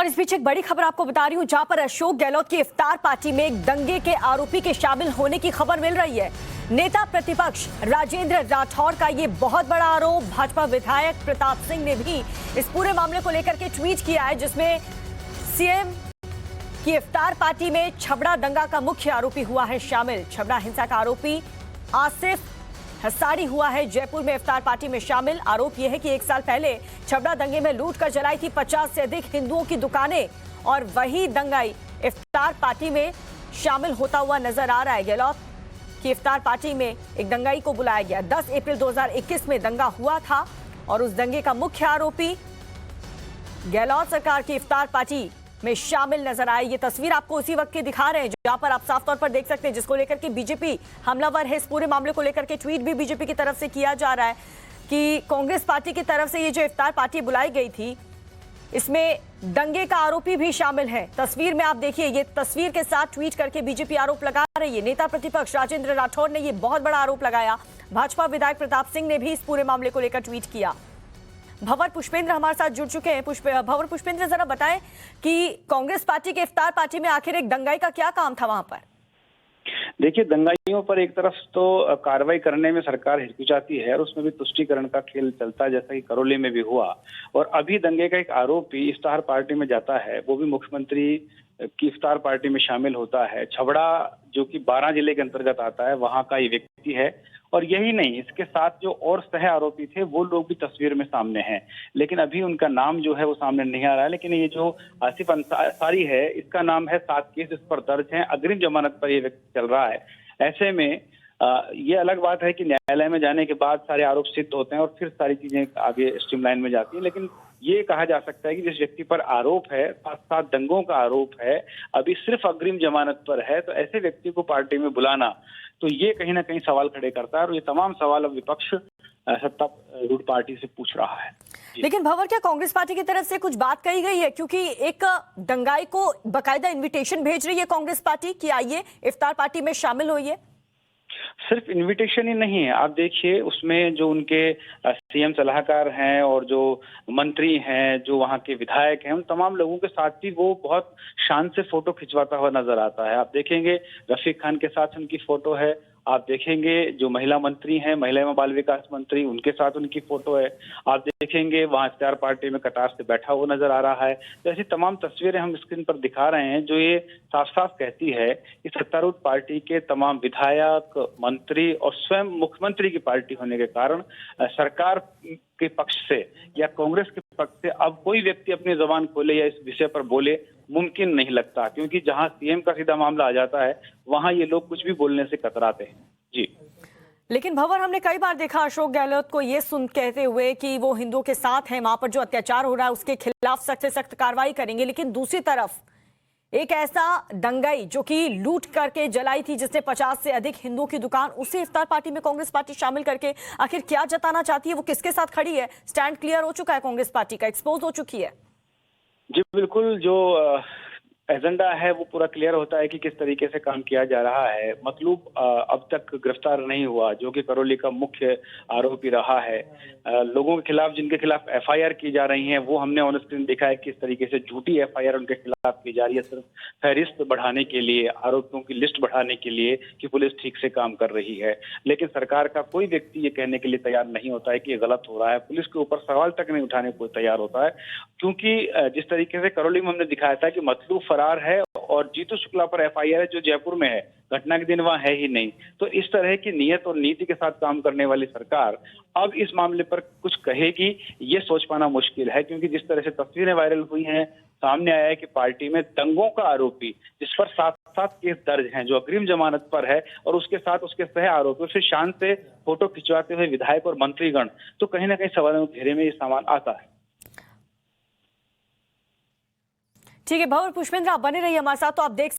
और इस बीच एक बड़ी खबर आपको बता रही हूं, जहां पर अशोक गहलोत की इफ्तार पार्टी में एक दंगे के आरोपी के शामिल होने की खबर मिल रही है। नेता प्रतिपक्ष राजेंद्र राठौर का ये बहुत बड़ा आरोप। भाजपा विधायक प्रताप सिंह ने भी इस पूरे मामले को लेकर के ट्वीट किया है, जिसमें सीएम की इफ्तार पार्टी में छबड़ा दंगा का मुख्य आरोपी हुआ है शामिल। छबड़ा हिंसा का आरोपी आसिफ हसाड़ी हुआ है जयपुर में इफ्तार पार्टी में शामिल। आरोप यह है कि 1 साल पहले छबड़ा दंगे में लूट कर जलाई थी 50 से अधिक हिंदुओं की दुकानें, और वही दंगाई इफ्तार पार्टी में शामिल होता हुआ नजर आ रहा है। गहलोत की इफ्तार पार्टी में एक दंगाई को बुलाया गया। 10 अप्रैल 2021 में दंगा हुआ था और उस दंगे का मुख्य आरोपी गहलोत सरकार की इफ्तार पार्टी में शामिल नजर आए। ये तस्वीर आपको उसी वक्त की दिखा रहे हैं जहां पर आप साफ तौर पर देख सकते हैं, जिसको लेकर के बीजेपी हमलावर है। इस पूरे मामले को लेकर के ट्वीट भी बीजेपी की तरफ से किया जा रहा है कि कांग्रेस पार्टी की तरफ से ये जो इफ्तार पार्टी बुलाई गई थी, इसमें दंगे का आरोपी भी शामिल है। तस्वीर में आप देखिए, ये तस्वीर के साथ ट्वीट करके बीजेपी आरोप लगा रही है। नेता प्रतिपक्ष राजेंद्र राठौर ने ये बहुत बड़ा आरोप लगाया। भाजपा विधायक प्रताप सिंह ने भी इस पूरे मामले को लेकर ट्वीट किया। भंवर पुष्पेंद्र हमारे साथ जुड़ चुके हैं। भंवर पुष्पेंद्र, जरा बताएं कि कांग्रेस पार्टी के इफ्तार पार्टी में आखिर एक दंगाई का क्या काम था वहां पर? देखिए, दंगाइयों पर एक तरफ तो कार्रवाई करने में सरकार हिचकिचाती है और उसमें भी तुष्टीकरण का खेल चलता है, जैसा कि करौली में भी हुआ। और अभी दंगे का एक आरोपी इफ्तार पार्टी में जाता है, वो भी मुख्यमंत्री की इफ्तार पार्टी में शामिल होता है। छबड़ा जो कि 12 जिले के अंतर्गत आता है, वहां का ये व्यक्ति है। और यही नहीं, इसके साथ जो और सह आरोपी थे वो लोग भी तस्वीर में सामने हैं, लेकिन अभी उनका नाम जो है वो सामने नहीं आ रहा है। लेकिन ये जो आसिफ अंसारी है, इसका नाम है, 7 केस इस पर दर्ज हैं, अग्रिम जमानत पर ये व्यक्ति चल रहा है। ऐसे में ये अलग बात है कि न्यायालय में जाने के बाद सारे आरोप सिद्ध होते हैं और फिर सारी चीजें आगे स्ट्रीमलाइन में जाती हैं। लेकिन ये कहा जा सकता है कि जिस व्यक्ति पर आरोप है, 7 दंगों का आरोप है, अभी सिर्फ अग्रिम जमानत पर है, तो ऐसे व्यक्ति को पार्टी में बुलाना, तो ये कहीं ना कहीं सवाल खड़े करता है। और ये तमाम सवाल अब विपक्ष सत्तारूढ़ पार्टी से पूछ रहा है। लेकिन भंवर, क्या कांग्रेस पार्टी की तरफ से कुछ बात कही गई है? क्योंकि एक दंगाई को बकायदा इन्विटेशन भेज रही है कांग्रेस पार्टी कि आइए इफ्तार पार्टी में शामिल होइए। सिर्फ इनविटेशन ही नहीं है, आप देखिए उसमें जो उनके सीएम सलाहकार हैं और जो मंत्री हैं, जो वहाँ के विधायक हैं, उन तमाम लोगों के साथ भी वो बहुत शान से फोटो खिंचवाता हुआ नजर आता है। आप देखेंगे रफीक खान के साथ उनकी फोटो है, आप देखेंगे जो महिला मंत्री हैं, महिला एवं बाल विकास मंत्री, उनके साथ उनकी फोटो है। आप देखेंगे वहां इफ्तार पार्टी में कतार से बैठा हुआ नजर आ रहा है। तो ऐसी तमाम तस्वीरें हम स्क्रीन पर दिखा रहे हैं, जो ये साफ साफ कहती है कि सत्तारूढ़ पार्टी के तमाम विधायक, मंत्री और स्वयं मुख्यमंत्री की पार्टी होने के कारण सरकार के पक्ष से या कांग्रेस के पक्ष से अब कोई व्यक्ति अपनी जुबान खोले या इस विषय पर बोले मुमकिन नहीं लगता, क्योंकि जहां सीएम का सीधा मामला आ जाता है, वहां ये लोग कुछ भी बोलने से कतराते हैं। जी, लेकिन भंवर, हमने कई बार देखा अशोक गहलोत को ये सुन कहते हुए कि वो हिंदुओं के साथ हैं, वहां पर जो अत्याचार हो रहा है उसके खिलाफ सख्त से सख्त कार्रवाई करेंगे। लेकिन दूसरी तरफ एक ऐसा दंगाई जो कि लूट करके जलाई थी, जिसने 50 से अधिक हिंदुओं की दुकान, उसे इफ्तार पार्टी में कांग्रेस पार्टी शामिल करके आखिर क्या जताना चाहती है? वो किसके साथ खड़ी है? स्टैंड क्लियर हो चुका है कांग्रेस पार्टी का, एक्सपोज हो चुकी है। जी बिल्कुल, जो एजेंडा है वो पूरा क्लियर होता है कि किस तरीके से काम किया जा रहा है। मतलूब अब तक गिरफ्तार नहीं हुआ, जो कि करौली का मुख्य आरोपी रहा है। लोगों के खिलाफ, जिनके खिलाफ एफआईआर की जा रही है, वो हमने ऑन स्क्रीन देखा है किस तरीके से झूठी एफआईआर उनके खिलाफ की जा रही है, सिर्फ फहरिस्त बढ़ाने के लिए, आरोपियों की लिस्ट बढ़ाने के लिए कि पुलिस ठीक से काम कर रही है। लेकिन सरकार का कोई व्यक्ति ये कहने के लिए तैयार नहीं होता है कि ये गलत हो रहा है। पुलिस के ऊपर सवाल तक नहीं उठाने को तैयार होता है, क्योंकि जिस तरीके से करौली में हमने दिखाया था कि मतलूब फरार है और जीतू शुक्ला पर एफआईआर है, जो जयपुर में है, घटना के दिन वहां है ही नहीं। तो इस तरह की नियत और नीति के साथ काम करने वाली सरकार अब इस मामले पर कुछ कहेगी, ये सोच पाना मुश्किल है। क्योंकि जिस तरह से तस्वीरें वायरल हुई हैं, सामने आया है कि पार्टी में दंगों का आरोपी, जिस पर 7 केस दर्ज हैं, जो अग्रिम जमानत पर है, और उसके साथ उसके सह आरोपियों से शान से फोटो खिंचवाते हुए विधायक और मंत्रीगण, तो कहीं ना कहीं सवालों के घेरे में ये सामान आता है। ठीक है भंवर पुष्पेंद्र, आप बने रहिए हमारे साथ। तो आप देख